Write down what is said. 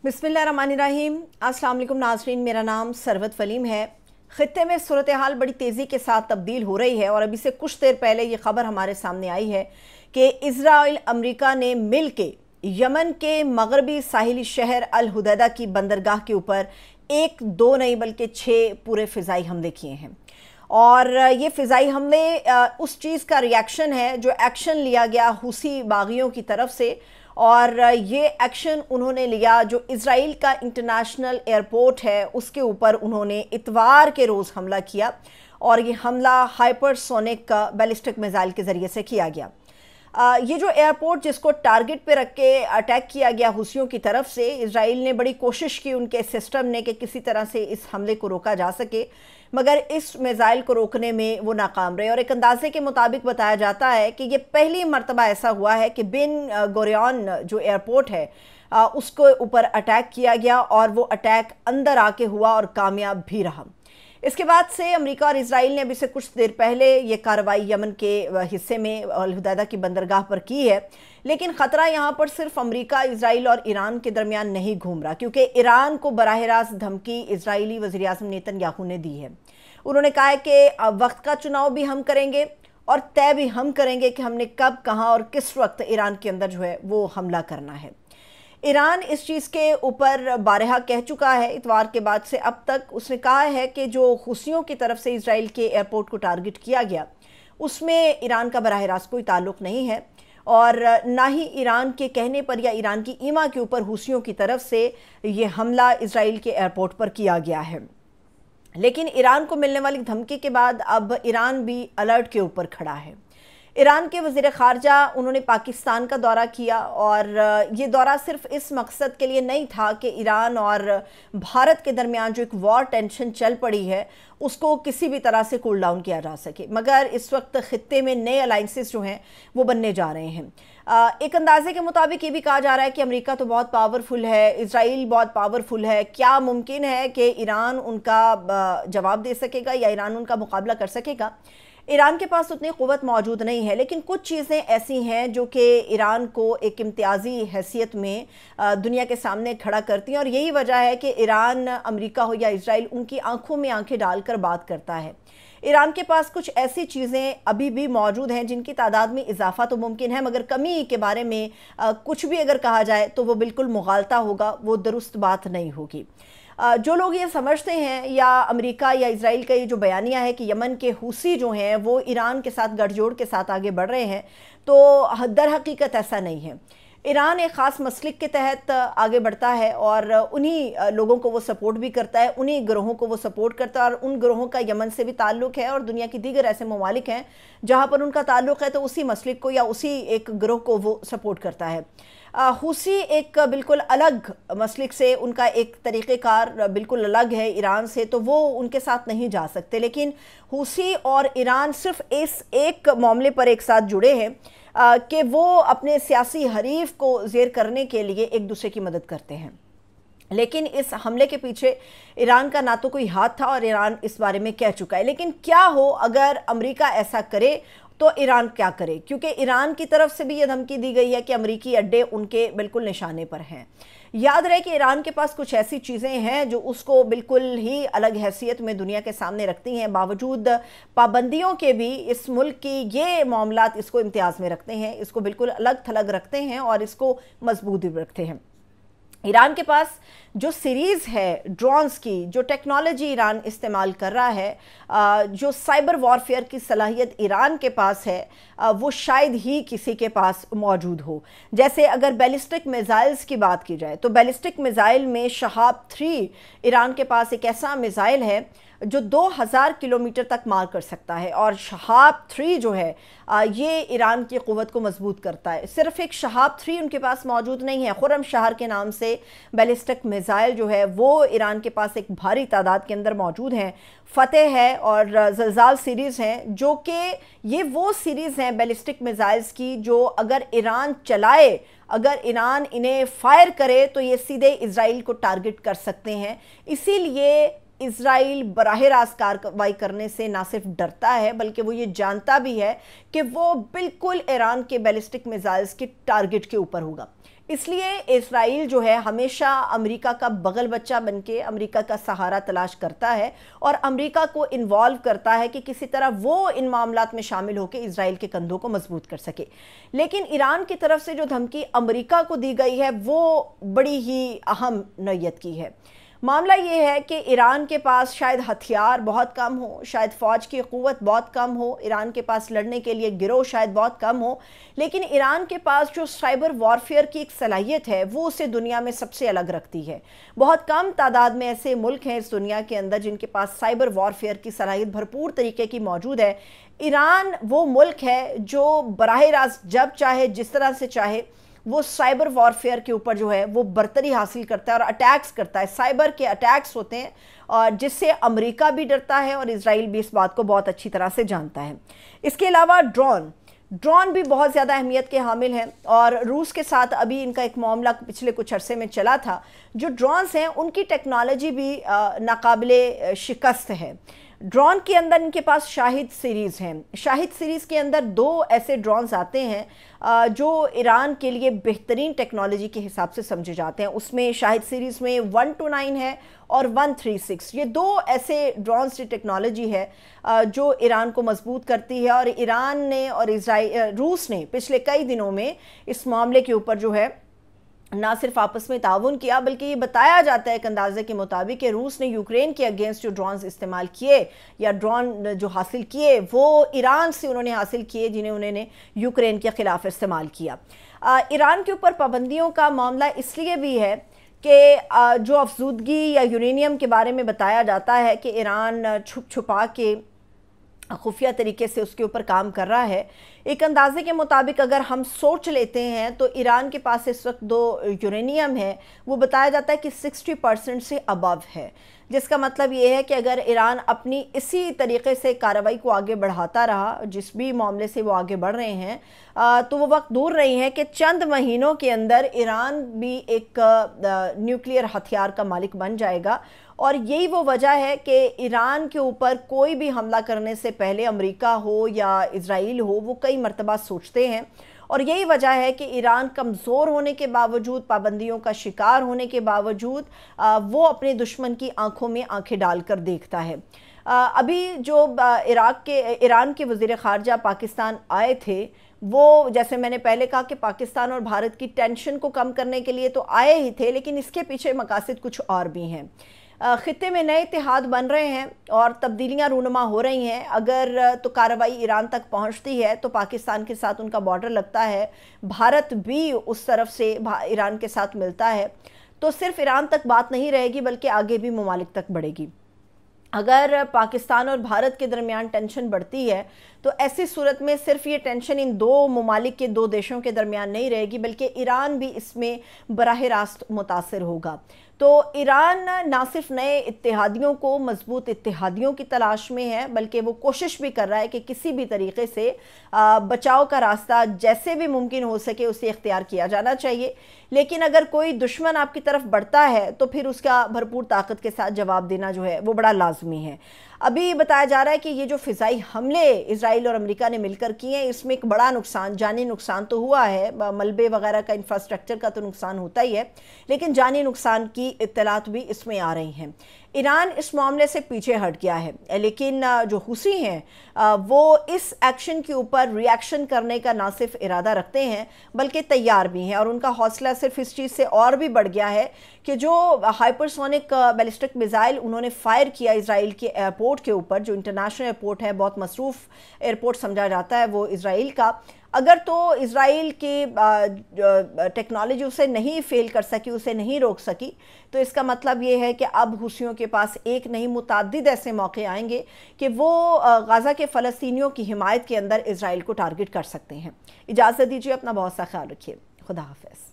बिस्मिल्लाहिर्रहमानिर्रहीम। अस्सलाम वालेकुम नाज़रीन, मेरा नाम सरवत फलीम है। ख़ित्ते में सूरत हाल बड़ी तेज़ी के साथ तब्दील हो रही है और अभी से कुछ देर पहले ये ख़बर हमारे सामने आई है कि इज़राइल अमेरिका ने मिल के यमन के मगरबी साहिली शहर अल हुदैदा की बंदरगाह के ऊपर एक दो नहीं बल्कि 6 पूरे फ़िज़ाई हमले किए हैं। और ये फ़िज़ाई हमले उस चीज़ का रिएक्शन है जो एक्शन लिया गया हुसी बागियों की तरफ से, और ये एक्शन उन्होंने लिया जो इज़राइल का इंटरनेशनल एयरपोर्ट है उसके ऊपर उन्होंने इतवार के रोज़ हमला किया, और ये हमला हाइपरसोनिक बैलिस्टिक मिसाइल के ज़रिए से किया गया। ये जो एयरपोर्ट जिसको टारगेट पे रख के अटैक किया गया हुसियों की तरफ से, इज़राइल ने बड़ी कोशिश की उनके सिस्टम ने कि किसी तरह से इस हमले को रोका जा सके, मगर इस मिसाइल को रोकने में वो नाकाम रहे। और एक अंदाजे के मुताबिक बताया जाता है कि ये पहली मर्तबा ऐसा हुआ है कि बिन गोरियन जो एयरपोर्ट है उसको ऊपर अटैक किया गया, और वो अटैक अंदर आके हुआ और कामयाब भी रहा। इसके बाद से अमेरिका और इज़राइल ने अभी से कुछ देर पहले ये कार्रवाई यमन के हिस्से में अल हुदैदा की बंदरगाह पर की है, लेकिन ख़तरा यहाँ पर सिर्फ अमेरिका, इज़राइल और ईरान के दरमियान नहीं घूम रहा, क्योंकि ईरान को बराह रास्त धमकी इज़राइली वज़ीर आज़म नेतन्याहू ने दी है। उन्होंने कहा है कि वक्त का चुनाव भी हम करेंगे और तय भी हम करेंगे कि हमने कब, कहाँ और किस वक्त ईरान के अंदर जो है वो हमला करना है। ईरान इस चीज़ के ऊपर बारहा कह चुका है इतवार के बाद से अब तक। उसने कहा है कि जो हुसियों की तरफ से इज़राइल के एयरपोर्ट को टारगेट किया गया उसमें ईरान का बराह रास्त कोई ताल्लुक़ नहीं है, और ना ही ईरान के कहने पर या ईरान की ईमा के ऊपर हुसियों की तरफ से ये हमला इज़राइल के एयरपोर्ट पर किया गया है। लेकिन ईरान को मिलने वाली धमकी के बाद अब ईरान भी अलर्ट के ऊपर खड़ा है। ईरान के वज़ीर ख़ारजा उन्होंने पाकिस्तान का दौरा किया, और ये दौरा सिर्फ इस मकसद के लिए नहीं था कि ईरान और भारत के दरमियान जो एक वॉर टेंशन चल पड़ी है उसको किसी भी तरह से कूल डाउन किया जा सके, मगर इस वक्त ख़ित्ते में नए अलाइंसेस जो हैं वो बनने जा रहे हैं। एक अंदाजे के मुताबिक ये भी कहा जा रहा है कि अमेरिका तो बहुत पावरफुल है, इज़राइल बहुत पावरफुल है, क्या मुमकिन है कि ईरान उनका जवाब दे सकेगा या ईरान उनका मुकाबला कर सकेगा? ईरान के पास उतनी क़ुव्वत मौजूद नहीं है, लेकिन कुछ चीज़ें ऐसी हैं जो कि ईरान को एक इम्तियाज़ी हैसियत में दुनिया के सामने खड़ा करती हैं, और यही वजह है कि ईरान, अमेरिका हो या इज़राइल, उनकी आंखों में आंखें डालकर बात करता है। ईरान के पास कुछ ऐसी चीज़ें अभी भी मौजूद हैं जिनकी तादाद में इजाफा तो मुमकिन है, मगर कमी के बारे में कुछ भी अगर कहा जाए तो वो बिल्कुल मुगालता होगा, वो दुरुस्त बात नहीं होगी। जो लोग ये समझते हैं, या अमेरिका या इज़राइल का ये जो बयानिया है कि यमन के हुसी जो हैं वो ईरान के साथ गठजोड़ के साथ आगे बढ़ रहे हैं, तो दर हकीकत ऐसा नहीं है। ईरान एक ख़ास मसलिक के तहत आगे बढ़ता है और उन्हीं लोगों को वो सपोर्ट भी करता है, उन्हीं ग्रोहों को वो सपोर्ट करता है, और उन ग्रोहों का यमन से भी ताल्लुक़ है, और दुनिया की दीगर ऐसे ममालिक हैं जहाँ पर उनका ताल्लुक़ है तो उसी मसलिक को या उसी एक ग्रोह को वो सपोर्ट करता है। हुसी एक बिल्कुल अलग मसलिक से, उनका एक तरीक़ेकार बिल्कुल अलग है ईरान से, तो वो उनके साथ नहीं जा सकते। लेकिन हुसी और ईरान सिर्फ इस एक मामले पर एक साथ जुड़े हैं कि वो अपने सियासी हरीफ को ज़ेर करने के लिए एक दूसरे की मदद करते हैं। लेकिन इस हमले के पीछे ईरान का ना तो कोई हाथ था, और ईरान इस बारे में कह चुका है। लेकिन क्या हो अगर अमेरिका ऐसा करे तो ईरान क्या करे, क्योंकि ईरान की तरफ से भी ये धमकी दी गई है कि अमेरिकी अड्डे उनके बिल्कुल निशाने पर हैं। याद रहे कि ईरान के पास कुछ ऐसी चीज़ें हैं जो उसको बिल्कुल ही अलग हैसियत में दुनिया के सामने रखती हैं, बावजूद पाबंदियों के भी इस मुल्क की ये मामलात इसको इम्तियाज़ में रखते हैं, इसको बिल्कुल अलग थलग रखते हैं और इसको मजबूत भी रखते हैं। ईरान के पास जो सीरीज़ है ड्रोन्स की, जो टेक्नोलॉजी ईरान इस्तेमाल कर रहा है, जो साइबर वॉरफेयर की सलाहियत ईरान के पास है, वो शायद ही किसी के पास मौजूद हो। जैसे अगर बैलिस्टिक मिसाइल्स की बात की जाए तो बैलिस्टिक मिसाइल में शहाब 3 ईरान के पास एक ऐसा मिसाइल है जो 2000 किलोमीटर तक मार कर सकता है, और शहाब 3 जो है ये ईरान की क़ुव्वत को मजबूत करता है। सिर्फ एक शहाब 3 उनके पास मौजूद नहीं है, खुर्रम शहर के नाम से बैलिस्टिक मिसाइल जो है वो ईरान के पास एक भारी तादाद के अंदर मौजूद हैं। फतेह है और ज़लज़ाल सीरीज़ हैं, जो कि ये वो सीरीज़ हैं बैलिस्टिक मिसाइल्स की जो अगर ईरान चलाए, अगर ईरान इन्हें फायर करे तो ये सीधे इज़राइल को टारगेट कर सकते हैं। इसीलिए इज़राइल बराह रास्त कार्रवाई करने से ना सिर्फ डरता है बल्कि वो ये जानता भी है कि वो बिल्कुल ईरान के बैलिस्टिक मिसाइल्स के टारगेट के ऊपर होगा। اس لیے اسرائیل جو ہے ہمیشہ امریکہ کا بغل بچہ بن کے امریکہ کا سہارا تلاش کرتا ہے اور امریکہ کو انوالو کرتا ہے کہ کسی طرح وہ ان معاملات میں شامل ہو کے اسرائیل کے کندھوں کو مضبوط کر سکے. لیکن ایران کی طرف سے جو دھمکی امریکہ کو دی گئی ہے وہ بڑی ہی اہم نوعیت کی ہے. معاملہ یہ ہے کہ ایران کے پاس شاید ہتھیار بہت کم ہو، شاید فوج کی قوت بہت کم ہو، ایران کے پاس لڑنے کے لیے گروہ شاید بہت کم ہو، لیکن ایران کے پاس جو سائبر وارفیئر کی ایک صلاحیت ہے وہ اسے دنیا میں سب سے الگ رکھتی ہے. بہت کم تعداد میں ایسے ملک ہیں اس دنیا کے اندر جن کے پاس سائبر وارفیئر کی صلاحیت بھرپور طریقے کی موجود ہے. ایران وہ ملک ہے جو براہ راست جب چاہے جس طرح سے چاہے وہ سائبر وارفیئر کے اوپر جو ہے وہ برتری حاصل کرتا ہے اور اٹیکس کرتا ہے. سائبر کے اٹیکس ہوتے ہیں اور جس سے امریکہ بھی ڈرتا ہے اور اسرائیل بھی اس بات کو بہت اچھی طرح سے جانتا ہے. اس کے علاوہ ڈرون بھی بہت زیادہ اہمیت کے حامل ہیں اور روس کے ساتھ ابھی ان کا ایک معاملہ پچھلے کچھ عرصے میں چلا تھا. جو ڈرونز ہیں ان کی ٹیکنالوجی بھی ناقابل شکست ہے. ڈرون کے اندر ان کے پاس شاہد سیریز ہیں. شاہد سیریز کے اندر 2 ایسے ڈرونز آتے ہیں جو ایران کے لیے بہترین ٹیکنالوجی کے حساب سے سمجھے جاتے ہیں. اس میں شاہد سیریز میں 129 ہے اور 136. یہ 2 ایسے ڈرونز کی ٹیکنالوجی ہے جو ایران کو مضبوط کرتی ہے اور ایران نے اور روس نے پچھلے کئی دنوں میں اس معاملے کے اوپر جو ہے نہ صرف آپس میں تعاون کیا بلکہ یہ بتایا جاتا ہے ایک اندازے کے مطابق کہ روس نے یوکرین کے اگینسٹ جو ڈرونز استعمال کیے یا ڈرون جو حاصل کیے وہ ایران سے انہوں نے حاصل کیے جنہیں انہوں نے یوکرین کے خلاف استعمال کیا. ایران کے اوپر پابندیوں کا معاملہ اس لیے بھی ہے کہ جو افزودگی یا یورینیم کے بارے میں بتایا جاتا ہے کہ ایران چھپا کے خفیہ طریقے سے اس کے اوپر کام کر رہا ہے. ایک اندازے کے مطابق اگر ہم سوچ لیتے ہیں تو ایران کے پاس اس وقت 2 یورینیم ہے وہ بتایا جاتا ہے کہ 60% سے ابو ہے، جس کا مطلب یہ ہے کہ اگر ایران اپنی اسی طریقے سے کارروائی کو آگے بڑھاتا رہا جس بھی معاملے سے وہ آگے بڑھ رہے ہیں تو وہ وقت دور نہیں ہے کہ چند مہینوں کے اندر ایران بھی ایک نیوکلیئر ہتھیار کا مالک بن جائے گا. اور یہی وہ وجہ ہے کہ ایران کے اوپر کوئی بھی حملہ کرنے سے پہلے امریکہ ہو یا اسرائیل ہو وہ کئی مرتبہ سوچتے ہیں. اور یہی وجہ ہے کہ ایران کمزور ہونے کے باوجود، پابندیوں کا شکار ہونے کے باوجود وہ اپنے دشمن کی آنکھوں میں آنکھیں ڈال کر دیکھتا ہے. ابھی جو ایران کے وزیر خارجہ پاکستان آئے تھے وہ جیسے میں نے پہلے کہا کہ پاکستان اور بھارت کی ٹینشن کو کم کرنے کے لیے تو آئے ہی تھے، لیکن اس کے پیچھے مقاصد کچھ اور بھی ہیں. خطے میں نئے اتحاد بن رہے ہیں اور تبدیلیاں رونما ہو رہی ہیں. اگر تو کارروائی ایران تک پہنچتی ہے تو پاکستان کے ساتھ ان کا بارڈر لگتا ہے، بھارت بھی اس طرف سے ایران کے ساتھ ملتا ہے، تو صرف ایران تک بات نہیں رہے گی بلکہ آگے بھی ممالک تک بڑھے گی. اگر پاکستان اور بھارت کے درمیان ٹینشن بڑھتی ہے تو ایسی صورت میں صرف یہ ٹینشن ان 2 ممالک کے 2 دیشوں کے درمیان نہیں رہے گی بلکہ ایران بھی اس میں براہ راست متاثر ہوگا. تو ایران نہ صرف نئے اتحادیوں کو مضبوط اتحادیوں کی تلاش میں ہے بلکہ وہ کوشش بھی کر رہا ہے کہ کسی بھی طریقے سے بچاؤ کا راستہ جیسے بھی ممکن ہو سکے اسے اختیار کیا جانا چاہیے. لیکن اگر کوئی دشمن آپ کی طرف بڑھتا ہے تو پھر اس کا بھرپور طاقت کے ساتھ جواب دینا جو ہے وہ بڑا لازمی ہے. ابھی بتایا جا رہا ہے کہ یہ جو فضائی حملے اسرائیل اور امریکہ نے مل کر کیے ہیں اس میں ایک بڑا نقصان، جانی نقصان تو ہوا ہے، ملبے وغیرہ کا انفراسٹرکچر کا تو نقصان ہوتا ہی ہے، لیکن جانی نقصان کی اطلاعات بھی اس میں آ رہی ہیں. ایران اس معاملے سے پیچھے ہٹ گیا ہے لیکن جو حوثی ہیں وہ اس ایکشن کے اوپر ری ایکشن کرنے کا نہ صرف ارادہ رکھتے ہیں بلکہ تیار بھی ہیں. اور ان کا حوصلہ صرف اس چیز سے اور بھی بڑھ گیا ہے کہ جو ہائپرسونک بیلسٹک میزائل انہوں نے فائر کیا اسرائیل کے ایئرپورٹ کے اوپر، جو انٹرنیشنل ایئرپورٹ ہے، بہت مصروف ایئرپورٹ سمجھا جاتا ہے وہ اسرائیل کا، اگر تو اسرائیل کی ٹیکنالوجی اسے نہیں فیل کر سکی، اسے نہیں روک سکی، تو اس کا مطلب یہ ہے کہ اب حوثیوں کے پاس ایک نہیں متعدد ایسے موقع آئیں گے کہ وہ غزہ کے فلسطینیوں کی حمایت کے اندر اسرائیل کو ٹارگٹ کر سکتے ہیں. اجازت دیجیے، اپنا بہت سا خیال رکھیے. خدا حافظ.